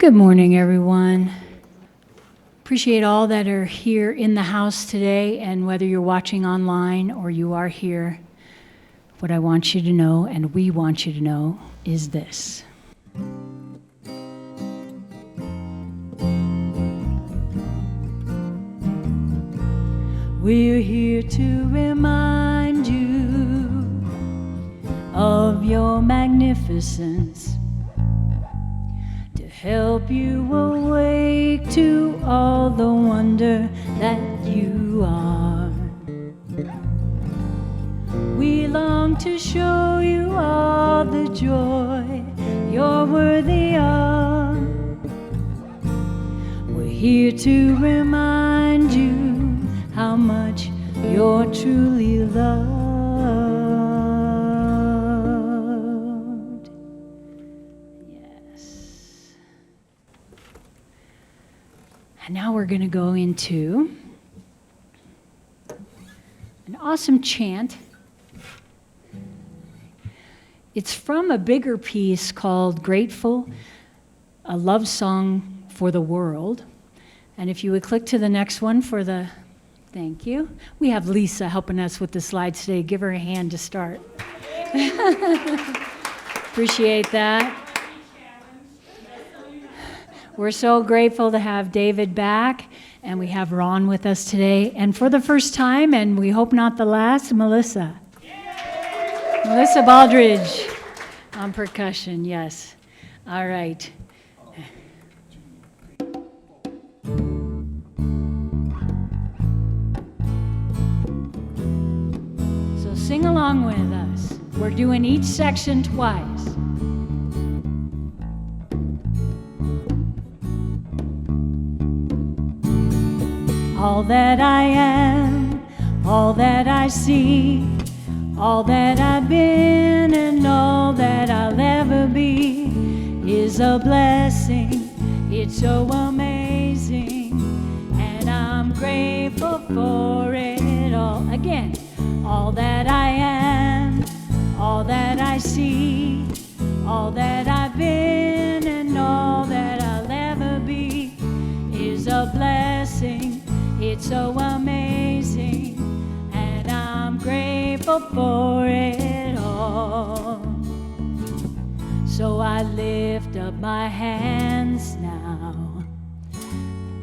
Good morning, everyone. Appreciate all that are here in the house today, and whether you're watching online or you are here, what I want you to know, and we want you to know, is this. We're here to remind you of your magnificence, to help you awake to all the wonder that you are. We long to show you all the joy you're worthy of. We're here to remind you how much you're truly loved. Yes. And now we're going to go into an awesome chant. It's from a bigger piece called Grateful, a love song for the world. And if you would click to the next one for the, thank you. We have Lisa helping us with the slides today. Give her a hand to start. Appreciate that. We're so grateful to have David back, and we have Ron with us today. And for the first time, and we hope not the last, Melissa. Melissa Baldridge on percussion, yes. All right. So sing along with us. We're doing each section twice. All that I am, all that I see, all that I've been and all that I'll ever be is a blessing. It's so amazing, and I'm grateful for it all. Again, all that I am, all that I see, all that I've been and all that I'll ever be is a blessing. It's so amazing, and I'm grateful for it all. So I lift up my hands now,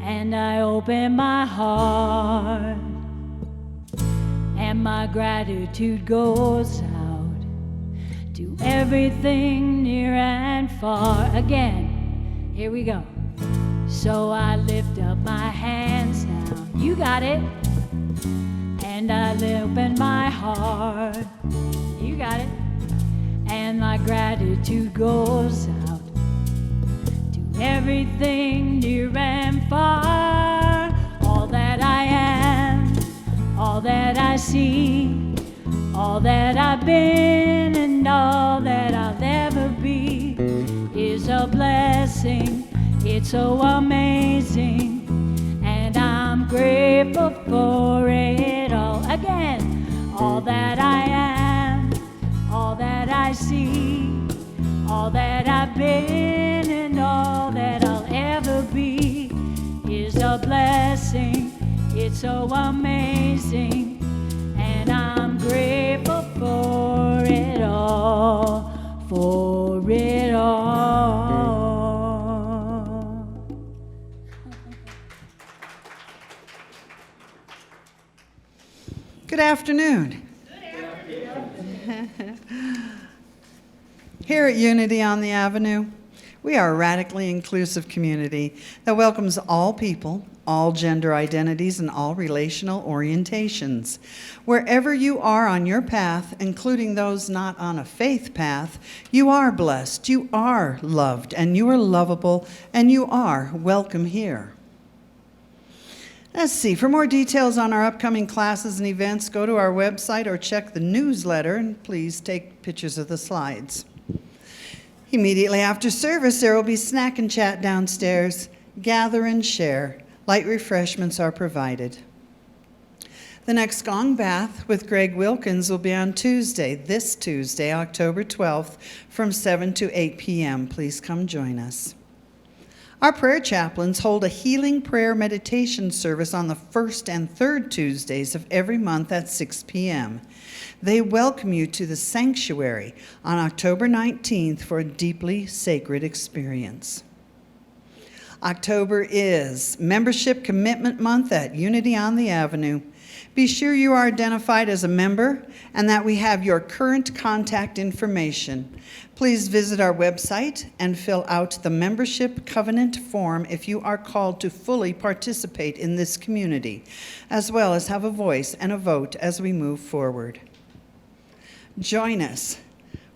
and I open my heart, and my gratitude goes out to everything near and far. Again, here we go. So I lift up my hands now. You got it. And I open my heart. You got it. And my gratitude goes out to everything near and far. All that I am, all that I see, all that I've been and all that I'll ever be is a blessing. It's so amazing, and I'm grateful for it all. Again, all that I am, all that I see, all that I've been and all that I'll ever be is a blessing. It's so amazing, and I'm grateful for it all, for it all. Good afternoon. Here at Unity on the Avenue, we are a radically inclusive community that welcomes all people, all gender identities, and all relational orientations. Wherever you are on your path, including those not on a faith path, you are blessed, you are loved, and you are lovable, and you are welcome here. Let's see, for more details on our upcoming classes and events, go to our website or check the newsletter, and please take pictures of the slides. Immediately after service, there will be snack and chat downstairs. Gather and share. Light refreshments are provided. The next Gong Bath with Greg Wilkins will be on Tuesday, this Tuesday, October 12th, from 7 to 8 p.m. Please come join us. Our prayer chaplains hold a healing prayer meditation service on the first and third Tuesdays of every month at 6 p.m. They welcome you to the sanctuary on October 19th for a deeply sacred experience. October is Membership Commitment Month at Unity on the Avenue. Be sure you are identified as a member and that we have your current contact information. Please visit our website and fill out the membership covenant form if you are called to fully participate in this community, as well as have a voice and a vote as we move forward. Join us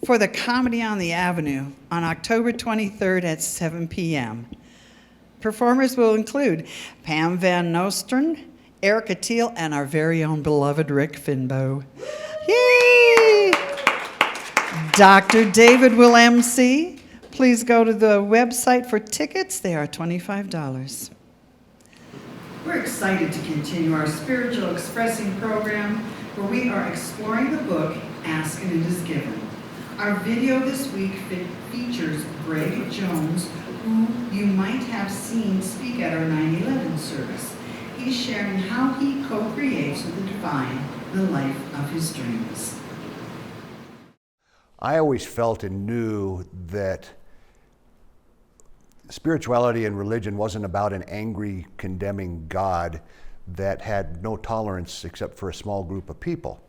for the Comedy on the Avenue on October 23rd at 7 p.m. Performers will include Pam Van Nostern, Erica Teal, and our very own beloved Rick Finbow. Yay! Dr. David will MC. Please go to the website for tickets. They are $25. We're excited to continue our Spiritual Expressing program where we are exploring the book, Ask and It Is Given. Our video this week features Greg Jones, who you might have seen speak at our 9/11 service. He's sharing how he co-creates with the divine the life of his dreams. I always felt and knew that spirituality and religion wasn't about an angry, condemning God that had no tolerance except for a small group of people.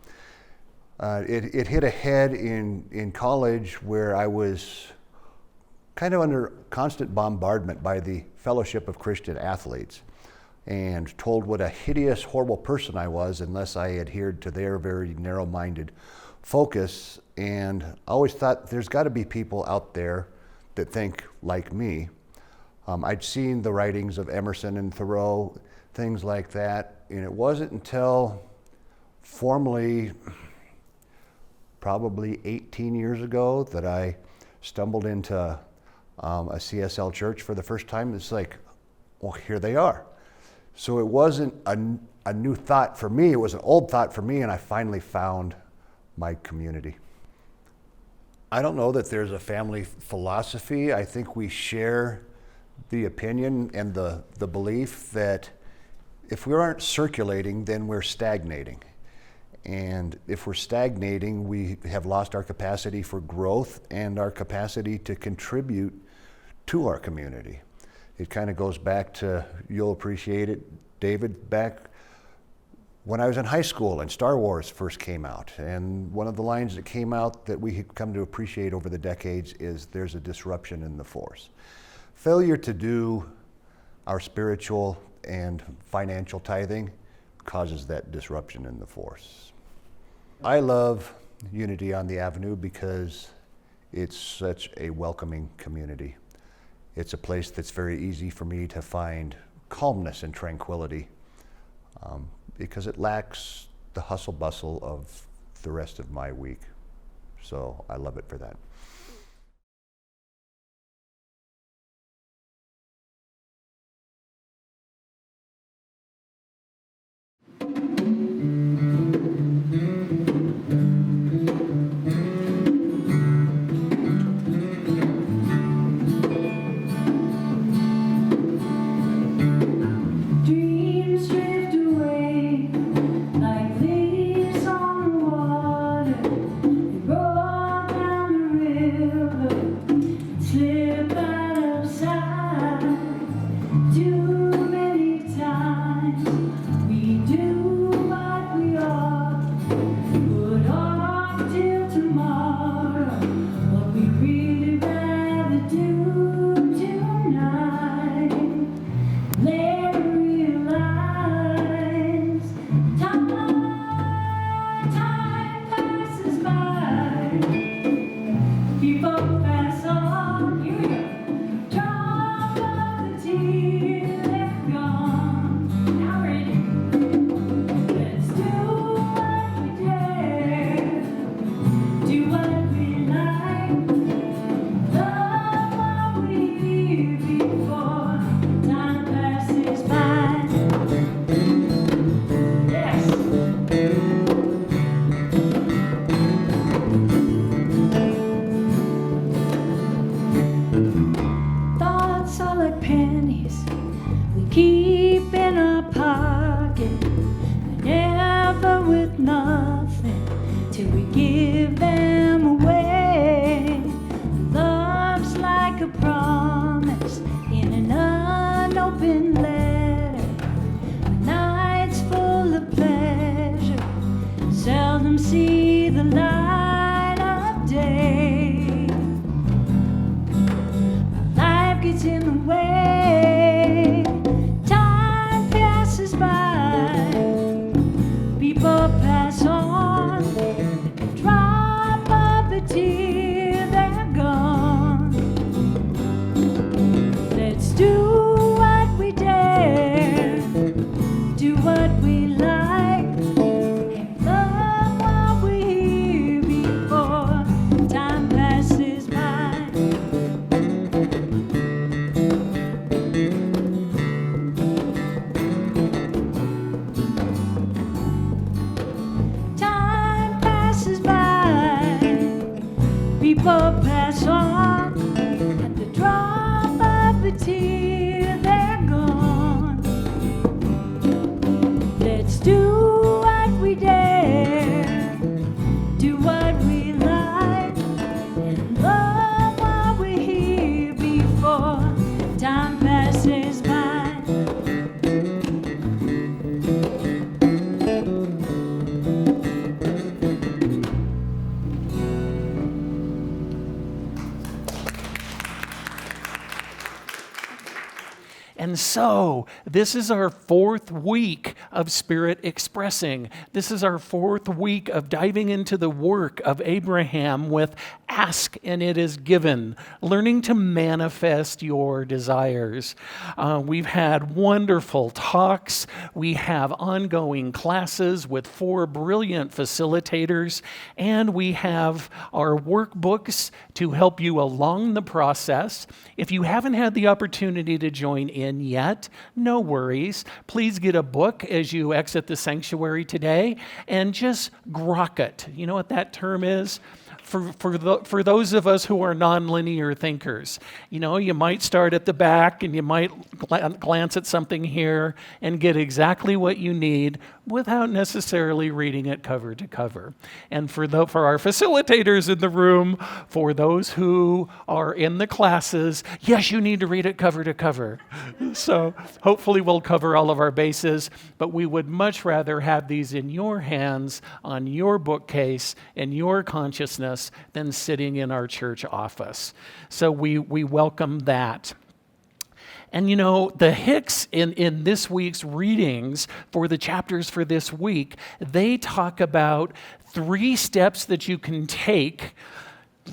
It hit a head in college where I was kind of under constant bombardment by the Fellowship of Christian Athletes and told what a hideous, horrible person I was unless I adhered to their very narrow-minded focus. And I always thought there's got to be people out there that think like me. I'd seen the writings of Emerson and Thoreau, things like that, and it wasn't until formally, probably 18 years ago, that I stumbled into a CSL church for the first time. It's like, well, here they are. So it wasn't a new thought for me, it was an old thought for me, and I finally found my community. I don't know that there's a family philosophy. I think we share the opinion and the belief that if we aren't circulating, then we're stagnating. And if we're stagnating, we have lost our capacity for growth and our capacity to contribute to our community. It kind of goes back to, you'll appreciate it, David, back when I was in high school and Star Wars first came out. And one of the lines that came out that we have come to appreciate over the decades is there's a disruption in the Force. Failure to do our spiritual and financial tithing causes that disruption in the Force. I love Unity on the Avenue because it's such a welcoming community. It's a place that's very easy for me to find calmness and tranquility because it lacks the hustle bustle of the rest of my week. So I love it for that. Like leaves on the water, they roll down the river. seldom see the light of day. Life gets in the way, time passes by, people pass on, at the drop of a tear they're gone. Let's do what we dare, do what we like, and love what we hear before time passes by. Time passes by, people pass on, at the drop of a tear they're gone. Let's do what we dare, do what we like, and love what we hear before time passes by. And so, this is our 4th week of Spirit Expressing. This is our 4th week of diving into the work of Abraham with Ask and It Is Given, learning to manifest your desires. We've had wonderful talks. We have ongoing classes with 4 brilliant facilitators, and we have our workbooks to help you along the process. If you haven't had the opportunity to join in yet, no worries. Please get a book as you exit the sanctuary today and just grok it. You know what that term is? For those of us who are nonlinear thinkers, you know, you might start at the back and you might glance at something here and get exactly what you need without necessarily reading it cover to cover. And for our facilitators in the room, for those who are in the classes, yes, you need to read it cover to cover. So hopefully we'll cover all of our bases, but we would much rather have these in your hands, on your bookcase, in your consciousness, than sitting in our church office. So we welcome that. And you know, the Hicks in this week's readings for the chapters for this week, they talk about 3 steps that you can take.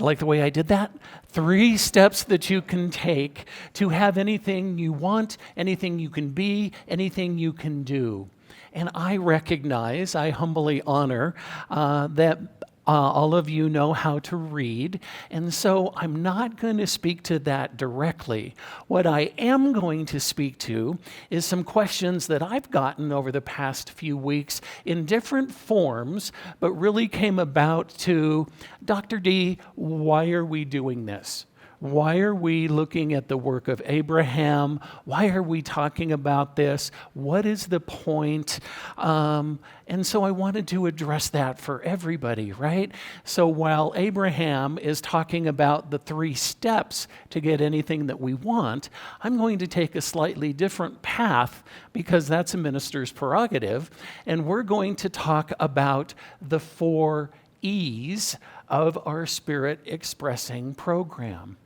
Like the way I did that? 3 steps that you can take to have anything you want, anything you can be, anything you can do. And I recognize, I humbly honor that all of you know how to read, and so I'm not going to speak to that directly. What I am going to speak to is some questions that I've gotten over the past few weeks in different forms, but really came about to, Dr. D, why are we doing this? Why are we looking at the work of Abraham? Why are we talking about this? What is the point? And so I wanted to address that for everybody, right? So while Abraham is talking about the 3 steps to get anything that we want, I'm going to take a slightly different path because that's a minister's prerogative. And we're going to talk about the 4 E's of our Spirit Expressing program.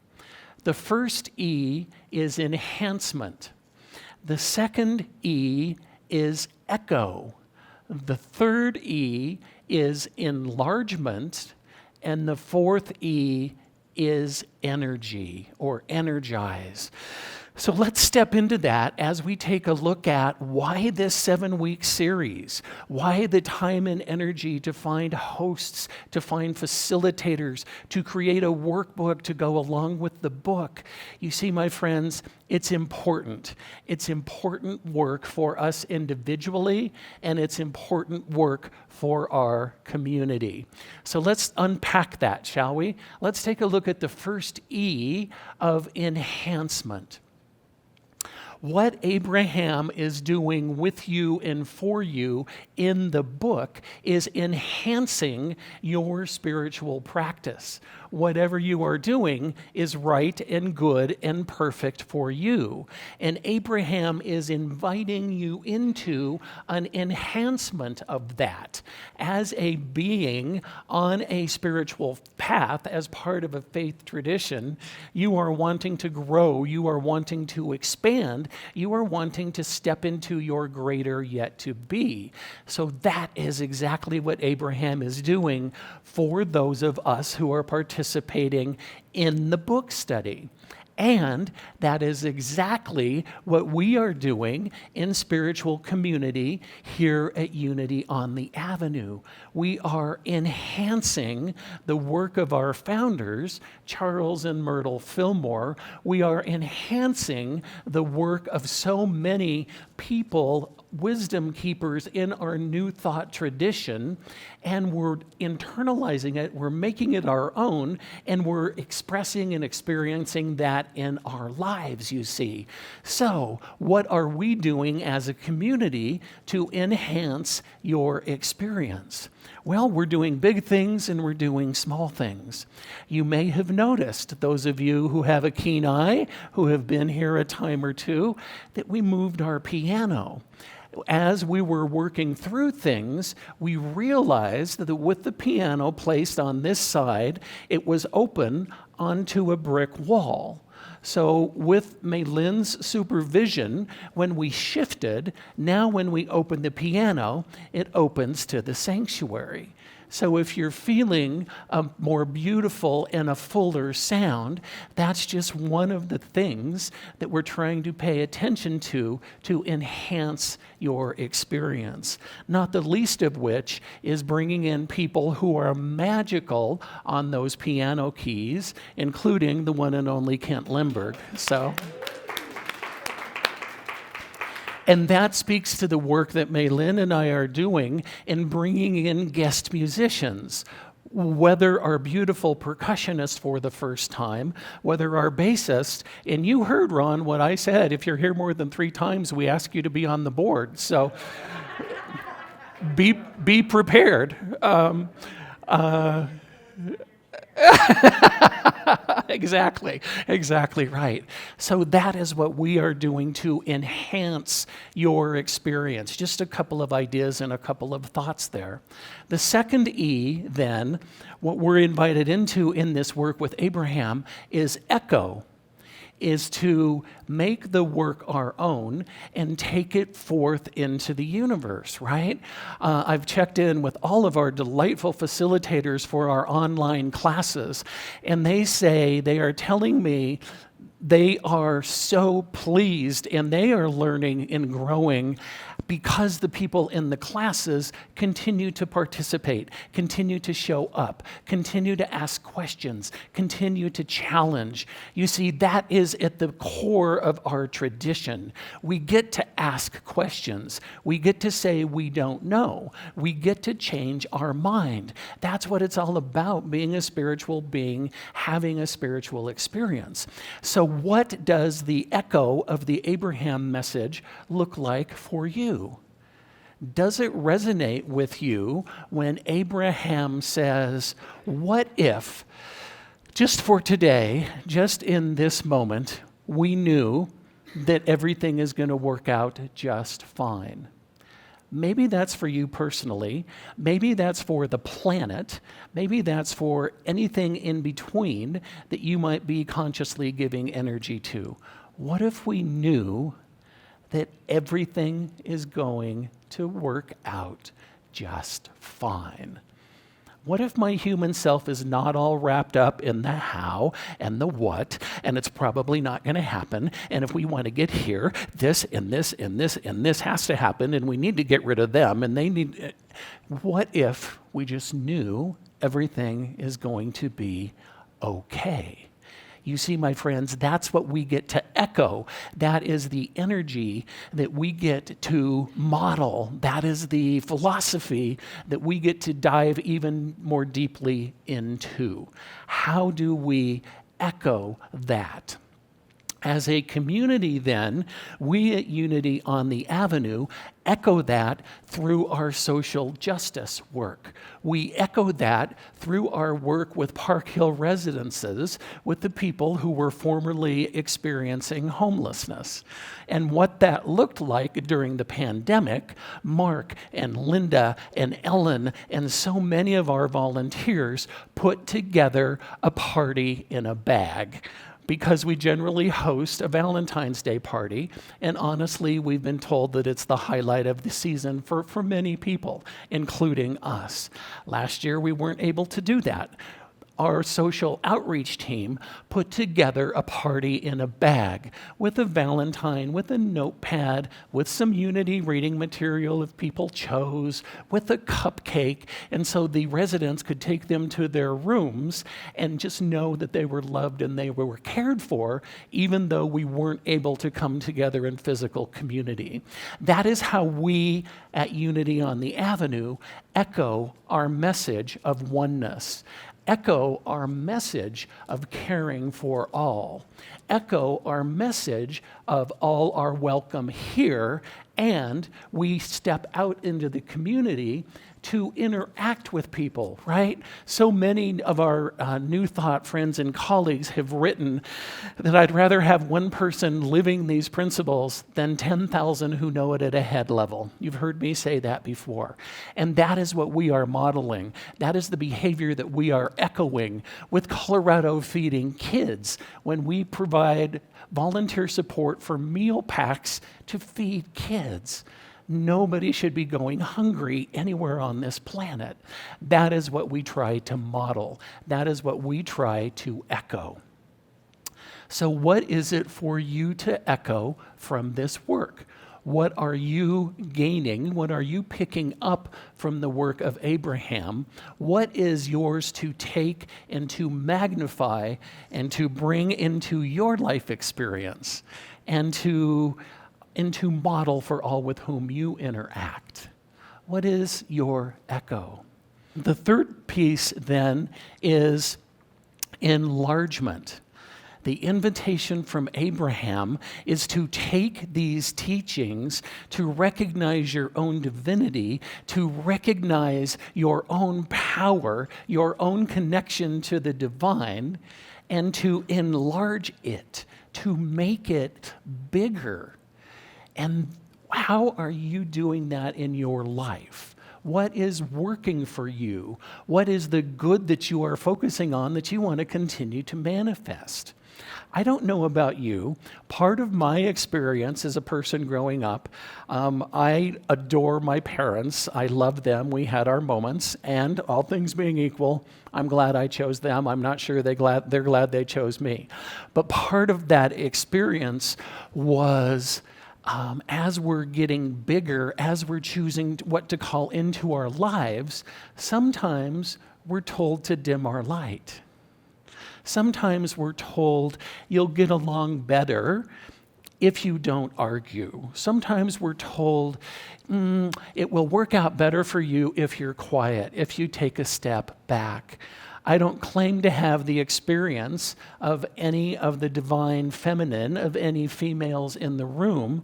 The first E is enhancement. The second E is echo. The third E is enlargement. And the 4th E is energy or energize. So let's step into that as we take a look at why this 7-week series, why the time and energy to find hosts, to find facilitators, to create a workbook to go along with the book. You see, my friends, it's important. It's important work for us individually, and it's important work for our community. So let's unpack that, shall we? Let's take a look at the first E of enhancement. What Abraham is doing with you and for you in the book is enhancing your spiritual practice. Whatever you are doing is right and good and perfect for you. And Abraham is inviting you into an enhancement of that. As a being on a spiritual path, as part of a faith tradition, you are wanting to grow, you are wanting to expand, you are wanting to step into your greater yet to be. So that is exactly what Abraham is doing for those of us who are participating in the book study. And that is exactly what we are doing in spiritual community here at Unity on the Avenue. We are enhancing the work of our founders, Charles and Myrtle Fillmore. We are enhancing the work of so many people, wisdom keepers in our New Thought tradition, and we're internalizing it, we're making it our own, and we're expressing and experiencing that in our lives, you see. So, what are we doing as a community to enhance your experience? Well, we're doing big things and we're doing small things. You may have noticed, those of you who have a keen eye, who have been here a time or two, that we moved our piano. As we were working through things, we realized that with the piano placed on this side, it was open onto a brick wall. So with Mailyn's supervision, when we shifted, now when we open the piano, it opens to the sanctuary. So if you're feeling a more beautiful and a fuller sound, that's just one of the things that we're trying to pay attention to enhance your experience. Not the least of which is bringing in people who are magical on those piano keys, including the one and only Kent Limberg. And that speaks to the work that Mailyn and I are doing in bringing in guest musicians. Whether our beautiful percussionist for the first time, whether our bassist, and you heard, Ron, what I said, if you're here more than 3 times, we ask you to be on the board. So be prepared. Exactly right. So that is what we are doing to enhance your experience. Just a couple of ideas and a couple of thoughts there. The second E, then, what we're invited into in this work with Abraham is echo. Is to make the work our own and take it forth into the universe, right? I've checked in with all of our delightful facilitators for our online classes, and they are telling me they are so pleased and they are learning and growing because the people in the classes continue to participate, continue to show up, continue to ask questions, continue to challenge. You see, that is at the core of our tradition. We get to ask questions. We get to say we don't know. We get to change our mind. That's what it's all about, being a spiritual being, having a spiritual experience. So what does the echo of the Abraham message look like for you? Does it resonate with you when Abraham says, what if, just for today, just in this moment, we knew that everything is going to work out just fine? Maybe that's for you personally. Maybe that's for the planet. Maybe that's for anything in between that you might be consciously giving energy to. What if we knew that everything is going to work out just fine? What if my human self is not all wrapped up in the how and the what, and it's probably not going to happen, and if we want to get here, this and this and this and this has to happen, and we need to get rid of them, and they need... What if we just knew everything is going to be okay? You see, my friends, that's what we get to echo. That is the energy that we get to model. That is the philosophy that we get to dive even more deeply into. How do we echo that? As a community, then, we at Unity on the Avenue echo that through our social justice work. We echo that through our work with Park Hill residences, with the people who were formerly experiencing homelessness. And what that looked like during the pandemic, Mark and Linda and Ellen and so many of our volunteers put together a party in a bag, because we generally host a Valentine's Day party, and honestly, we've been told that it's the highlight of the season for many people, including us. Last year, we weren't able to do that. Our social outreach team put together a party in a bag with a Valentine, with a notepad, with some Unity reading material if people chose, with a cupcake, and so the residents could take them to their rooms and just know that they were loved and they were cared for, even though we weren't able to come together in physical community. That is how we at Unity on the Avenue echo our message of oneness. Echo our message of caring for all. Echo our message of all are welcome here, and we step out into the community to interact with people, right? So many of our New Thought friends and colleagues have written that I'd rather have one person living these principles than 10,000 who know it at a head level. You've heard me say that before. And that is what we are modeling. That is the behavior that we are echoing with Colorado Feeding Kids when we provide volunteer support for meal packs to feed kids. Nobody should be going hungry anywhere on this planet. That is what we try to model. That is what we try to echo. So what is it for you to echo from this work? What are you gaining? What are you picking up from the work of Abraham? What is yours to take and to magnify and to bring into your life experience and to model for all with whom you interact? What is your echo? The third piece then is enlargement. The invitation from Abraham is to take these teachings, to recognize your own divinity, to recognize your own power, your own connection to the divine, and to enlarge it, to make it bigger. And how are you doing that in your life? What is working for you? What is the good that you are focusing on that you want to continue to manifest? I don't know about you. Part of my experience as a person growing up, I adore my parents. I love them. We had our moments, and all things being equal, I'm glad I chose them. I'm not sure they're glad they chose me. But part of that experience was as we're getting bigger, as we're choosing what to call into our lives, sometimes we're told to dim our light. Sometimes we're told you'll get along better if you don't argue. Sometimes we're told it will work out better for you if you're quiet, if you take a step back. I don't claim to have the experience of any of the divine feminine, of any females in the room,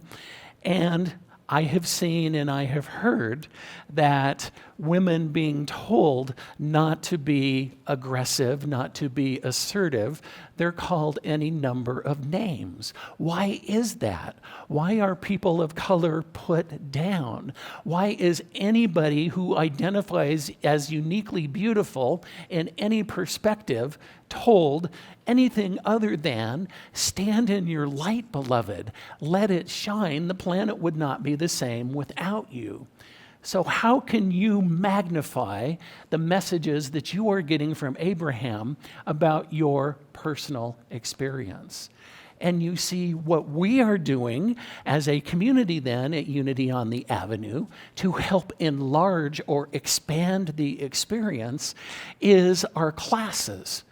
and I have seen and I have heard that women being told not to be aggressive, not to be assertive, they're called any number of names. Why is that? Why are people of color put down? Why is anybody who identifies as uniquely beautiful in any perspective told anything other than, stand in your light, beloved, let it shine? The planet would not be the same without you. So how can you magnify the messages that you are getting from Abraham about your personal experience? And you see what we are doing as a community then at Unity on the Avenue to help enlarge or expand the experience is our classes.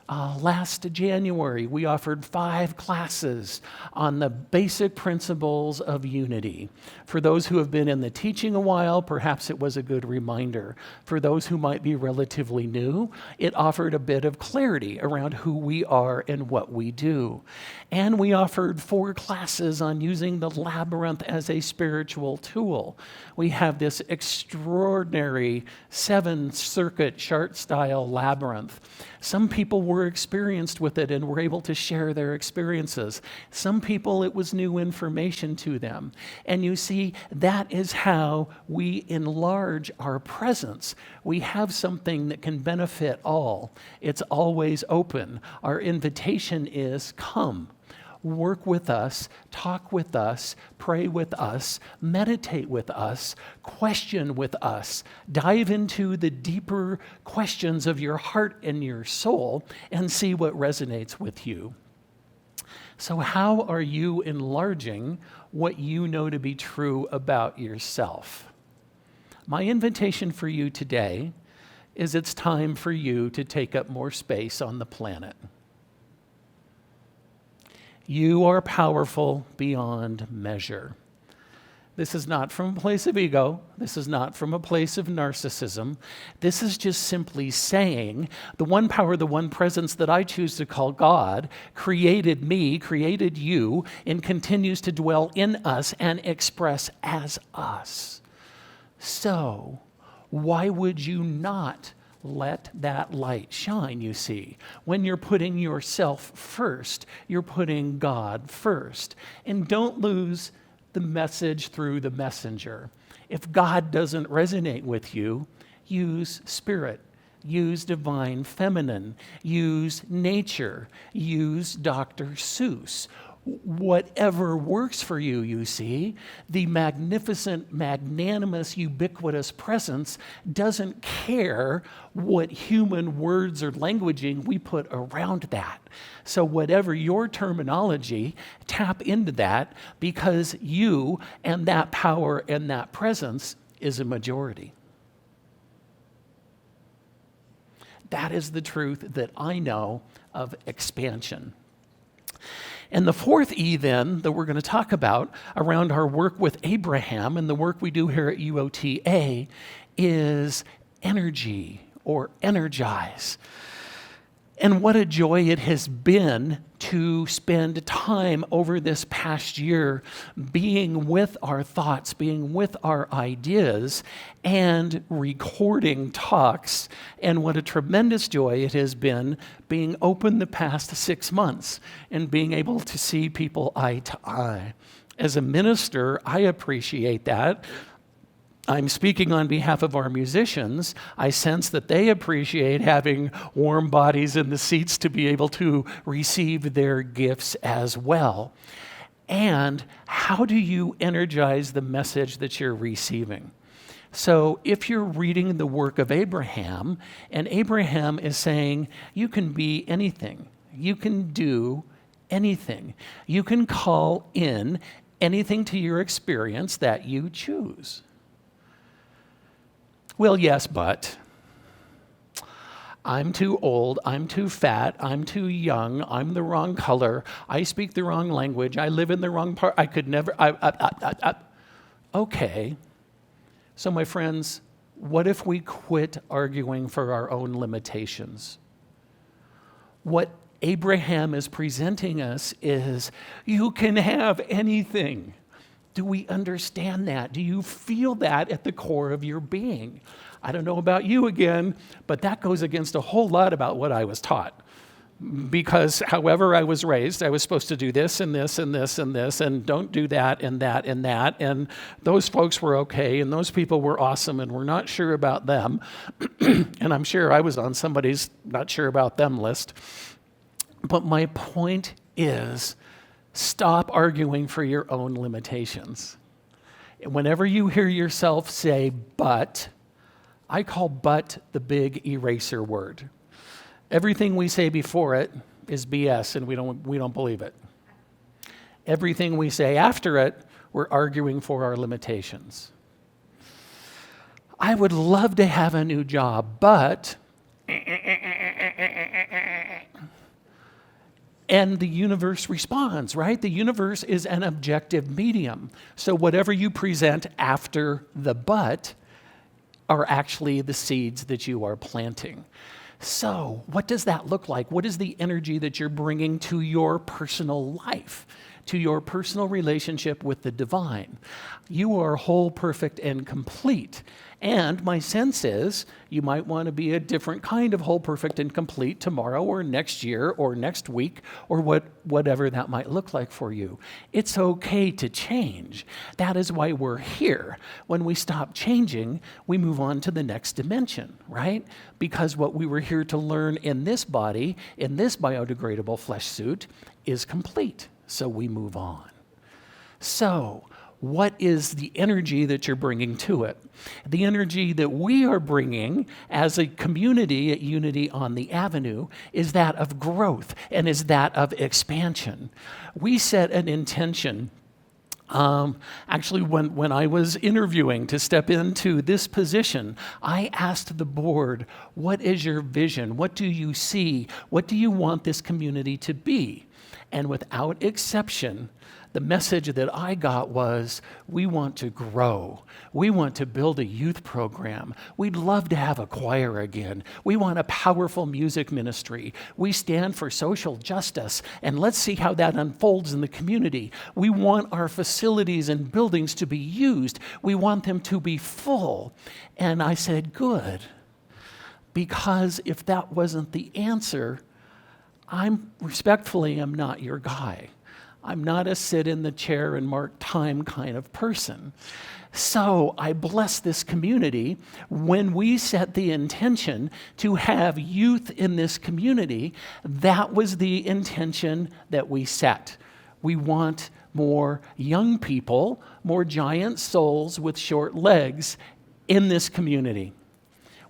Last January, we offered 5 classes on the basic principles of unity. For those who have been in the teaching a while, perhaps it was a good reminder. For those who might be relatively new, it offered a bit of clarity around who we are and what we do. And we offered 4 classes on using the labyrinth as a spiritual tool. We have this extraordinary 7-circuit chart-style labyrinth. Some people were experienced with it and were able to share their experiences. Some people, it was new information to them. And you see, that is how we enlarge our presence. We have something that can benefit all. It's always open. Our invitation is, come. Work with us, talk with us, pray with us, meditate with us, question with us, dive into the deeper questions of your heart and your soul and see what resonates with you. So how are you enlarging what you know to be true about yourself? My invitation for you today is it's time for you to take up more space on the planet. You are powerful beyond measure. This is not from a place of ego. This is not from a place of narcissism. This is just simply saying the one power, the one presence that I choose to call God created me, created you, and continues to dwell in us and express as us. So, why would you not let that light shine, you see? When you're putting yourself first, you're putting God first. And don't lose the message through the messenger. If God doesn't resonate with you, use spirit, use divine feminine, use nature, use Dr. Seuss. Whatever works for you, you see, the magnificent, magnanimous, ubiquitous presence doesn't care what human words or languaging we put around that. So whatever your terminology, tap into that because you and that power and that presence is a majority. That is the truth that I know of expansion. And the 4th E then that we're going to talk about around our work with Abraham and the work we do here at UOTA is energy or energize. And what a joy it has been to spend time over this past year being with our thoughts, being with our ideas, and recording talks. And what a tremendous joy it has been being open the past 6 months and being able to see people eye to eye. As a minister, I appreciate that. I'm speaking on behalf of our musicians. I sense that they appreciate having warm bodies in the seats to be able to receive their gifts as well. And how do you energize the message that you're receiving? So if you're reading the work of Abraham, and Abraham is saying, you can be anything. You can do anything. You can call in anything to your experience that you choose. Well, yes, but I'm too old, I'm too fat, I'm too young, I'm the wrong color, I speak the wrong language, I live in the wrong part, I could never, Okay. So my friends, what if we quit arguing for our own limitations? What Abraham is presenting us is, you can have anything. Do we understand that? Do you feel that at the core of your being? I don't know about you again, but that goes against a whole lot about what I was taught. Because however I was raised, I was supposed to do this and this and this and this, and don't do that and that and that. And those folks were okay, and those people were awesome, and we're not sure about them. And I'm sure I was on somebody's not sure about them list. But my point is, stop arguing for your own limitations. Whenever you hear yourself say, but, I call but the big eraser word. Everything we say before it is BS, and we don't believe it. Everything we say after it, we're arguing for our limitations. I would love to have a new job, but And the universe responds, right? The universe is an objective medium. So whatever you present after the but are actually the seeds that you are planting. So what does that look like? What is the energy that you're bringing to your personal life, to your personal relationship with the divine? You are whole, perfect, and complete. And my sense is you might want to be a different kind of whole, perfect, and complete tomorrow or next year or next week or whatever that might look like for you. It's okay to change. That is why we're here. When we stop changing, we move on to the next dimension, right? Because what we were here to learn in this body, in this biodegradable flesh suit, is complete. So we move on. So, what is the energy that you're bringing to it? The energy that we are bringing as a community at Unity on the Avenue is that of growth and is that of expansion. We set an intention. Actually, when I was interviewing to step into this position, I asked the board, what is your vision? What do you see? What do you want this community to be? And without exception, the message that I got was, we want to grow. We want to build a youth program. We'd love to have a choir again. We want a powerful music ministry. We stand for social justice, and let's see how that unfolds in the community. We want our facilities and buildings to be used. We want them to be full. And I said, good, because if that wasn't the answer, I'm not your guy. I'm not a sit in the chair and mark time kind of person. So I bless this community when we set the intention to have youth in this community. That was the intention that we set. We want more young people, more giant souls with short legs in this community.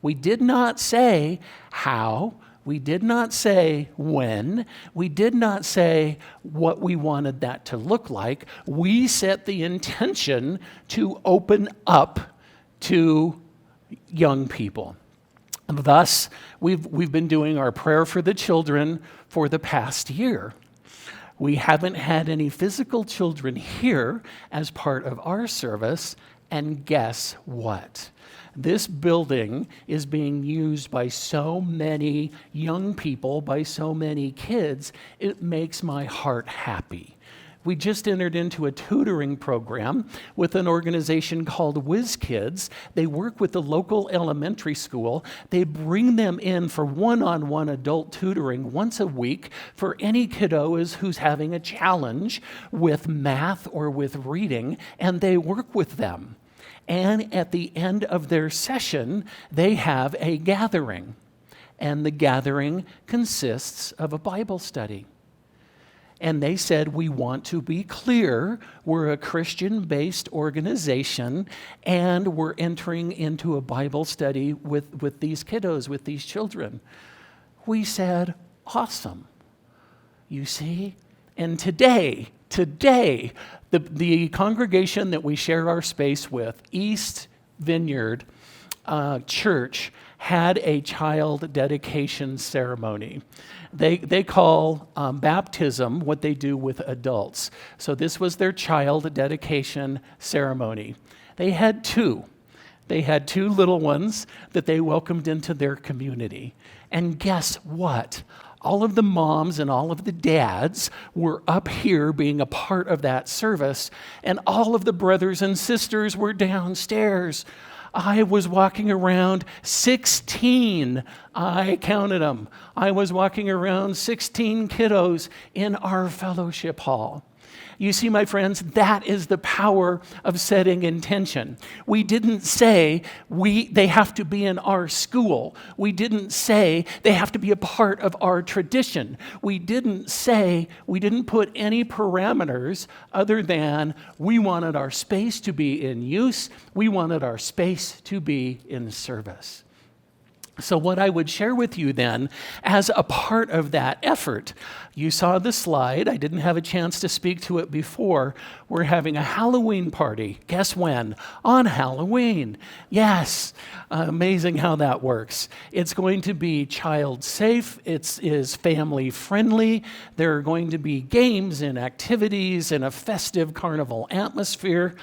We did not say how. We did not say when. We did not say what we wanted that to look like. We set the intention to open up to young people. Thus, we've been doing our prayer for the children for the past year. We haven't had any physical children here as part of our service, and guess what? This building is being used by so many young people, by so many kids, it makes my heart happy. We just entered into a tutoring program with an organization called Whiz Kids. They work with the local elementary school. They bring them in for one-on-one adult tutoring once a week for any kiddo who's having a challenge with math or with reading, and they work with them. And at the end of their session, they have a gathering. And the gathering consists of a Bible study. And they said, we want to be clear, we're a Christian-based organization, and we're entering into a Bible study with these kiddos, with these children. We said, awesome. You see? And today, the congregation that we share our space with, East Vineyard Church, had a child dedication ceremony. They call baptism what they do with adults. So this was their child dedication ceremony. They had two. They had two little ones that they welcomed into their community. And guess what? All of the moms and all of the dads were up here being a part of that service, and all of the brothers and sisters were downstairs. I was walking around 16, I counted them. I was walking around 16 kiddos in our fellowship hall. You see, my friends, that is the power of setting intention. We didn't say they have to be in our school. We didn't say they have to be a part of our tradition. We didn't put any parameters other than we wanted our space to be in use. We wanted our space to be in service. So what I would share with you then, as a part of that effort, you saw the slide. I didn't have a chance to speak to it before. We're having a Halloween party. Guess when? On Halloween. Yes. Amazing how that works. It's going to be child safe. It is family friendly. There are going to be games and activities and a festive carnival atmosphere.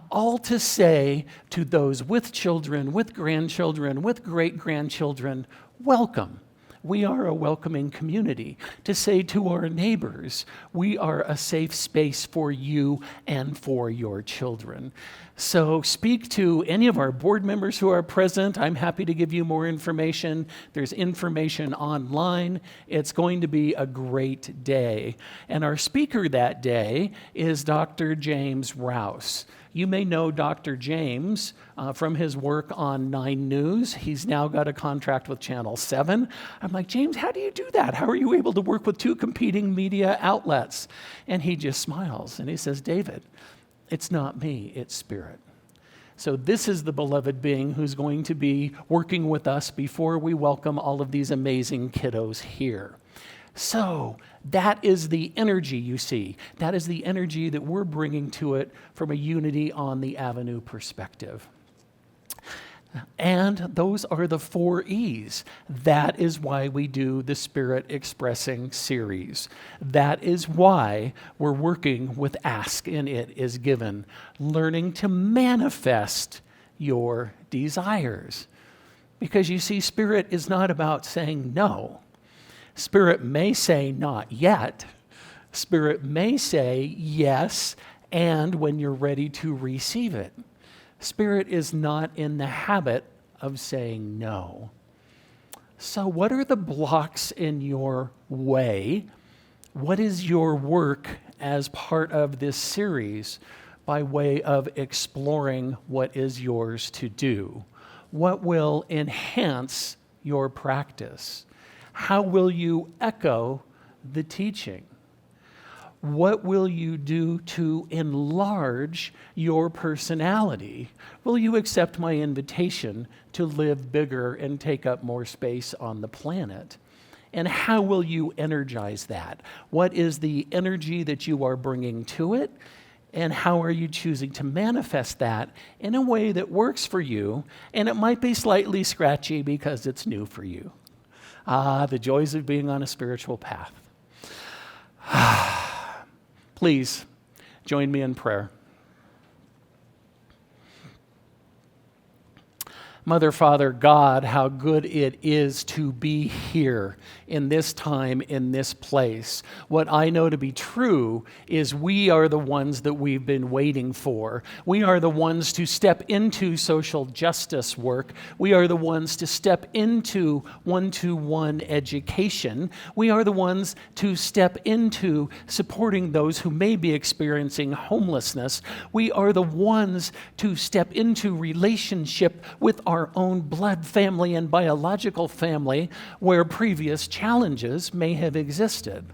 All to say to those with children, with grandchildren, with great-grandchildren, welcome. We are a welcoming community. To say to our neighbors, we are a safe space for you and for your children. So speak to any of our board members who are present. I'm happy to give you more information. There's information online. It's going to be a great day. And our speaker that day is Dr. James Rouse. You may know Dr. James from his work on 9 News. He's now got a contract with Channel 7. I'm like, James, how do you do that? How are you able to work with 2 competing media outlets? And he just smiles and he says, David, it's not me, it's Spirit. So this is the beloved being who's going to be working with us before we welcome all of these amazing kiddos here. So that is the energy you see. That is the energy that we're bringing to it from a Unity on the Avenue perspective. And those are the 4 E's. That is why we do the Spirit Expressing series. That is why we're working with Ask and It Is Given, learning to manifest your desires. Because you see, Spirit is not about saying no. Spirit may say not yet. Spirit may say yes, and when you're ready to receive it. Spirit is not in the habit of saying no. So what are the blocks in your way? What is your work as part of this series by way of exploring what is yours to do? What will enhance your practice? How will you echo the teaching? What will you do to enlarge your personality? Will you accept my invitation to live bigger and take up more space on the planet? And how will you energize that? What is the energy that you are bringing to it? And how are you choosing to manifest that in a way that works for you? And it might be slightly scratchy because it's new for you. The joys of being on a spiritual path. Please join me in prayer. Mother, Father, God, how good it is to be here in this time, in this place. What I know to be true is we are the ones that we've been waiting for. We are the ones to step into social justice work. We are the ones to step into one-to-one education. We are the ones to step into supporting those who may be experiencing homelessness. We are the ones to step into relationship with our own blood family and biological family where previous challenges may have existed.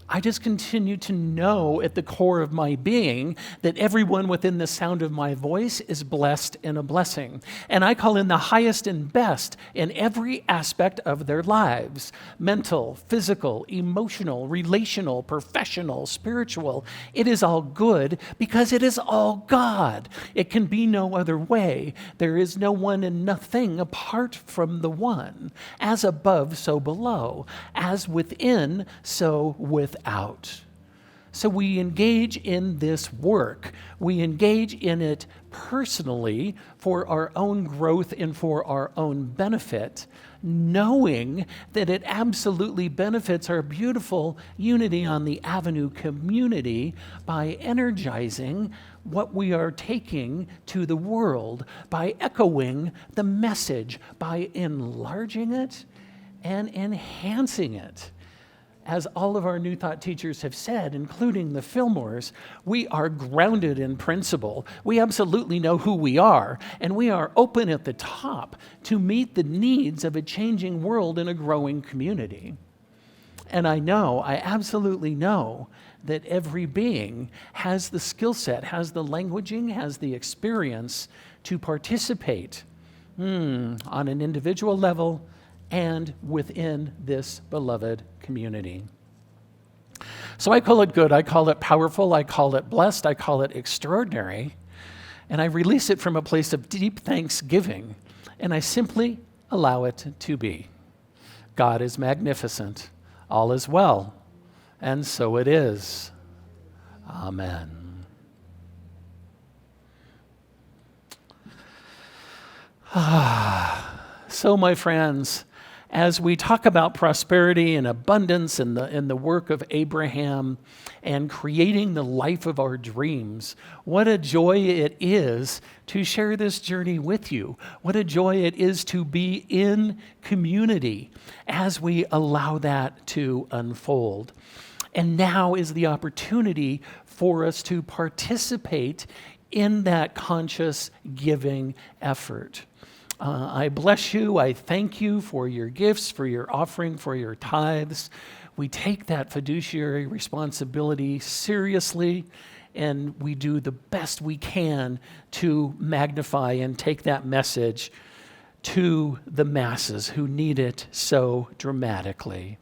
I just continue to know at the core of my being that everyone within the sound of my voice is blessed and a blessing. And I call in the highest and best in every aspect of their lives: mental, physical, emotional, relational, professional, spiritual. It is all good because it is all God. It can be no other way. There is no one and nothing apart from the one. As above, so below. As within, so without. So we engage in this work. We engage in it personally for our own growth and for our own benefit, knowing that it absolutely benefits our beautiful Unity on the Avenue community by energizing what we are taking to the world, by echoing the message, by enlarging it and enhancing it. As all of our New Thought teachers have said, including the Fillmores, we are grounded in principle. We absolutely know who we are, and we are open at the top to meet the needs of a changing world and a growing community. And I absolutely know that every being has the skill set, has the languaging, has the experience to participate on an individual level and within this beloved community. So I call it good, I call it powerful, I call it blessed, I call it extraordinary, and I release it from a place of deep thanksgiving, and I simply allow it to be. God is magnificent, all is well, and so it is. Amen. So, my friends, as we talk about prosperity and abundance and the work of Abraham and creating the life of our dreams, what a joy it is to share this journey with you. What a joy it is to be in community as we allow that to unfold. And now is the opportunity for us to participate in that conscious giving effort. I bless you. I thank you for your gifts, for your offering, for your tithes. We take that fiduciary responsibility seriously, and we do the best we can to magnify and take that message to the masses who need it so dramatically.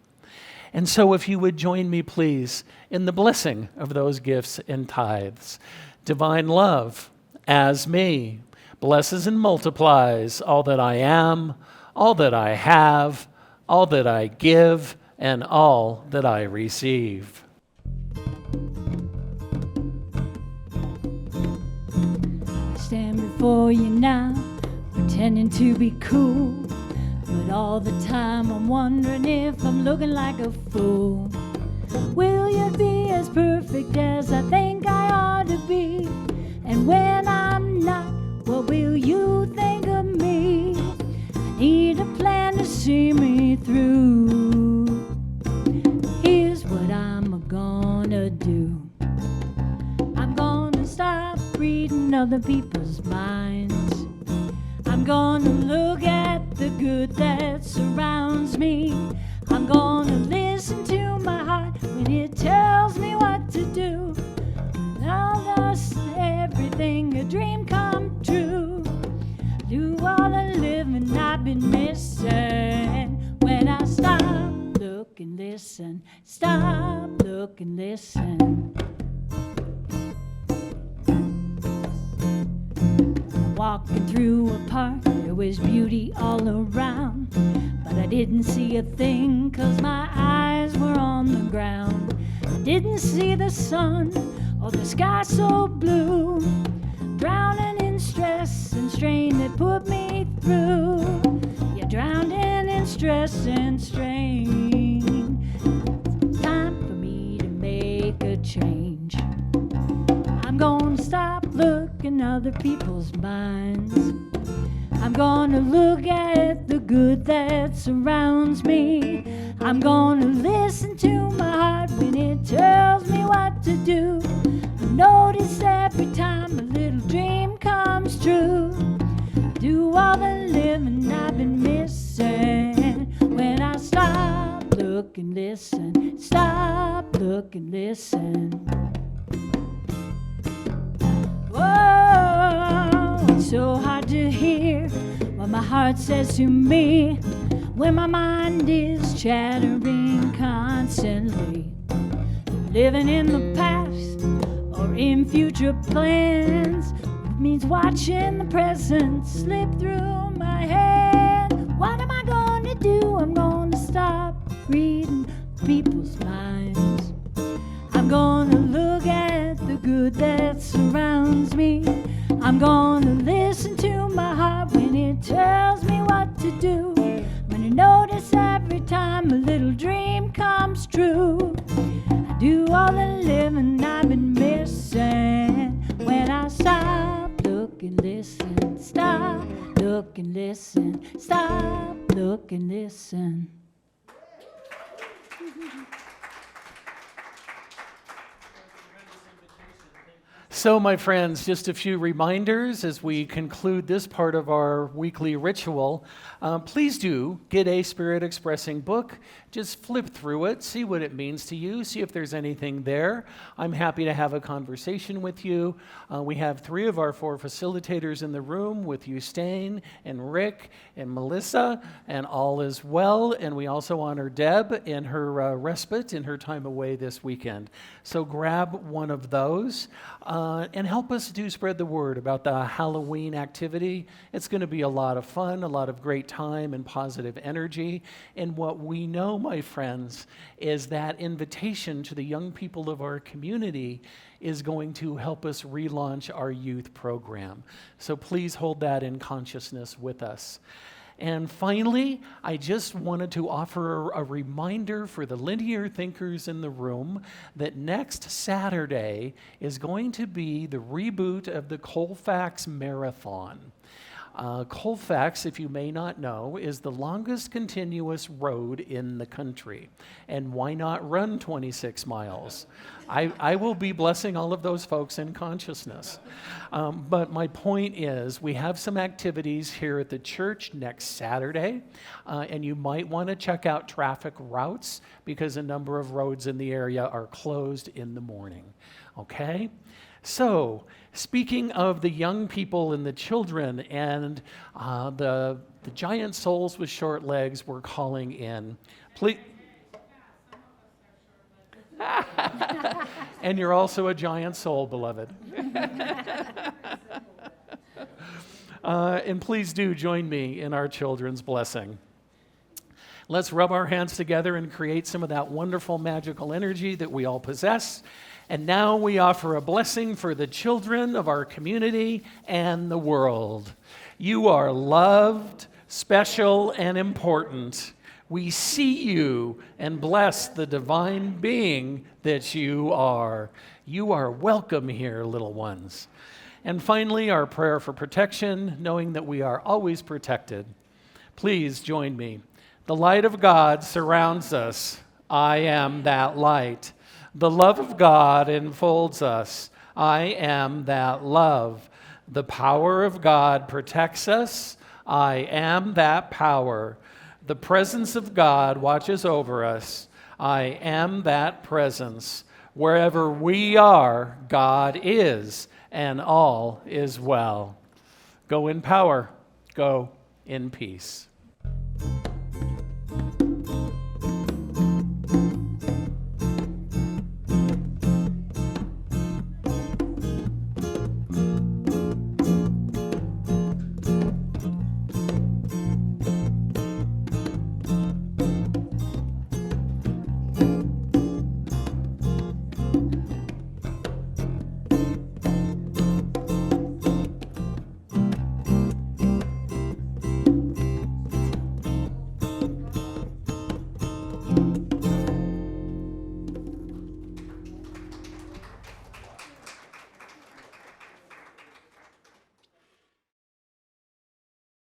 And so if you would join me, please, in the blessing of those gifts and tithes. Divine love, as me, blesses and multiplies all that I am, all that I have, all that I give, and all that I receive. I stand before you now, pretending to be cool, but all the time I'm wondering if I'm looking like a fool. Will you be as perfect as I think I ought to be? And when I'm not, what will you think of me? I need a plan to see me through. Here's what I'm gonna do. I'm gonna stop reading other people's minds. I'm gonna look at the good that surrounds me. I'm gonna listen to my heart when it tells me what to do. I'll just everything a dream come true. Do all the living I've been missing. When I stop, look and listen. Stop, look and listen. Walking through a park, there was beauty all around, but I didn't see a thing 'cause my eyes were on the ground. I didn't see the sun or the sky so blue, drowning in stress and strain that put me through. Yeah, drowning in stress and strain. Time for me to make a change. I'm gonna stop looking other people's minds. I'm gonna look at the good that surrounds me. I'm gonna listen to my heart when it tells me what to do. I notice every time a little dream comes true. Do all the living I've been missing. When I stop, look and listen. Stop, look and listen. Whoa, it's so hard to hear what my heart says to me when my mind is chattering constantly. Living in the past or in future plans means watching the present slip through my hand. What am I gonna do? I'm gonna stop reading people's minds. I'm gonna look at the good that surrounds me. I'm gonna listen to my heart when it tells me what to do. I'm gonna notice every time a little dream comes true. I do all the living I've been missing. When I stop, look and listen. Stop, look and listen. Stop, look and listen. So, my friends, just a few reminders as we conclude this part of our weekly ritual. Please do get a Spirit Expressing book. Just flip through it, see what it means to you, see if there's anything there. I'm happy to have a conversation with you. We have 3 of our 4 facilitators in the room with Eustaine and Rick and Melissa, and all is well. And we also honor Deb in her respite in her time away this weekend. So grab one of those. And help us to spread the word about the Halloween activity. It's going to be a lot of fun, a lot of great time and positive energy. And what we know, my friends, is that invitation to the young people of our community is going to help us relaunch our youth program. So please hold that in consciousness with us. And finally, I just wanted to offer a reminder for the linear thinkers in the room that next Saturday is going to be the reboot of the Colfax Marathon. Colfax, if you may not know, is the longest continuous road in the country. And why not run 26 miles? I will be blessing all of those folks in consciousness. But my point is, we have some activities here at the church next Saturday, and you might want to check out traffic routes because a number of roads in the area are closed in the morning. Okay? So, speaking of the young people and the children and the giant souls with short legs we're calling in, please. And you're also a giant soul, beloved. And please do join me in our children's blessing. Let's rub our hands together and create some of that wonderful magical energy that we all possess. And now we offer a blessing for the children of our community and the world. You are loved, special, and important. We see you and bless the divine being that you are. You are welcome here, little ones. And finally, our prayer for protection, knowing that we are always protected. Please join me. The light of God surrounds us. I am that light. The love of God enfolds us. I am that love. The power of God protects us. I am that power. The presence of God watches over us. I am that presence. Wherever we are, God is, and all is well. Go in power. Go in peace.